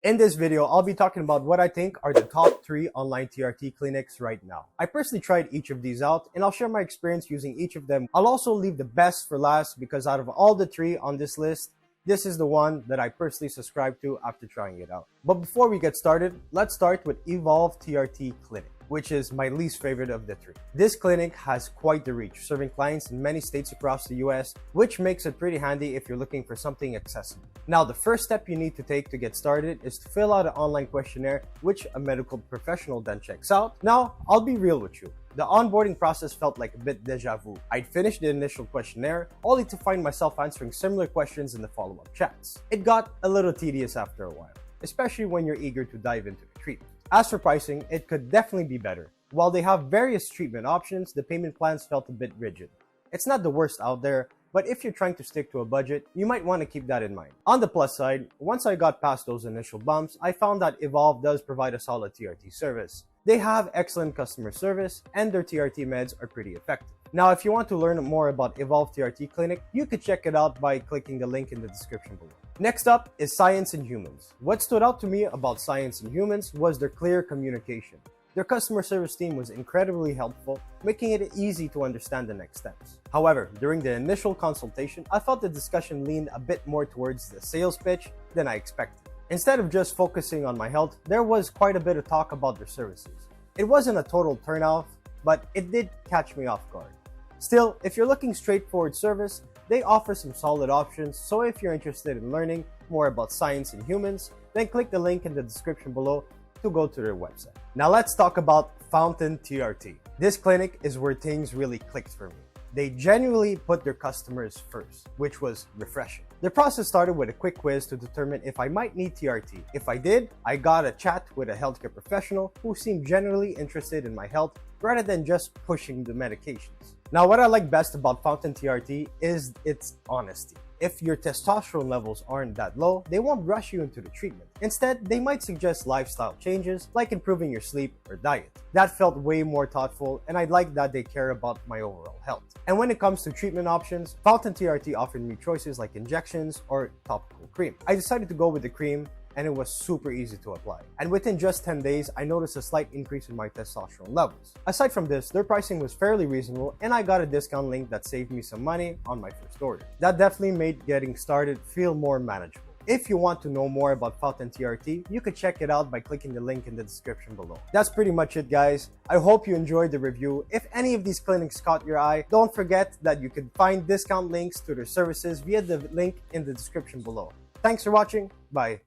In this video, I'll be talking about what I think are the top 3 online TRT clinics right now. I personally tried each of these out and I'll share my experience using each of them. I'll also leave the best for last because out of all the 3 on this list, this is the one that I personally subscribe to after trying it out. But before we get started, let's start with Evolve TRT Clinic, which is my least favorite of the 3. This clinic has quite the reach, serving clients in many states across the US, which makes it pretty handy if you're looking for something accessible. Now, the first step you need to take to get started is to fill out an online questionnaire, which a medical professional then checks out. Now, I'll be real with you. The onboarding process felt like a bit deja vu. I'd finished the initial questionnaire, only to find myself answering similar questions in the follow-up chats. It got a little tedious after a while, especially when you're eager to dive into the treatment. As for pricing, it could definitely be better. While they have various treatment options, the payment plans felt a bit rigid. It's not the worst out there, but if you're trying to stick to a budget, you might want to keep that in mind. On the plus side, once I got past those initial bumps, I found that Evolve does provide a solid TRT service. They have excellent customer service, and their TRT meds are pretty effective. Now, if you want to learn more about Evolve TRT Clinic, you could check it out by clicking the link in the description below. Next up is Science in Humans. What stood out to me about Science in Humans was their clear communication. Their customer service team was incredibly helpful, making it easy to understand the next steps. However, during the initial consultation, I felt the discussion leaned a bit more towards the sales pitch than I expected. Instead of just focusing on my health, there was quite a bit of talk about their services. It wasn't a total turnoff, but it did catch me off guard. Still, if you're looking straightforward service, they offer some solid options, so if you're interested in learning more about Science in Humans, then click the link in the description below to go to their website. Now let's talk about Fountain TRT. This clinic is where things really clicked for me. They genuinely put their customers first, which was refreshing. The process started with a quick quiz to determine if I might need TRT. If I did, I got a chat with a healthcare professional who seemed generally interested in my health rather than just pushing the medications. Now, what I like best about Fountain TRT is its honesty. If your testosterone levels aren't that low, they won't rush you into the treatment. Instead, they might suggest lifestyle changes like improving your sleep or diet. That felt way more thoughtful, and I like that they care about my overall health. And when it comes to treatment options, Fountain TRT offered me choices like injections or topical cream. I decided to go with the cream, and it was super easy to apply. And within just 10 days, I noticed a slight increase in my testosterone levels. Aside from this, their pricing was fairly reasonable, and I got a discount link that saved me some money on my first order. That definitely made getting started feel more manageable. If you want to know more about Fountain TRT, you could check it out by clicking the link in the description below. That's pretty much it, guys. I hope you enjoyed the review. If any of these clinics caught your eye, don't forget that you can find discount links to their services via the link in the description below. Thanks for watching. Bye.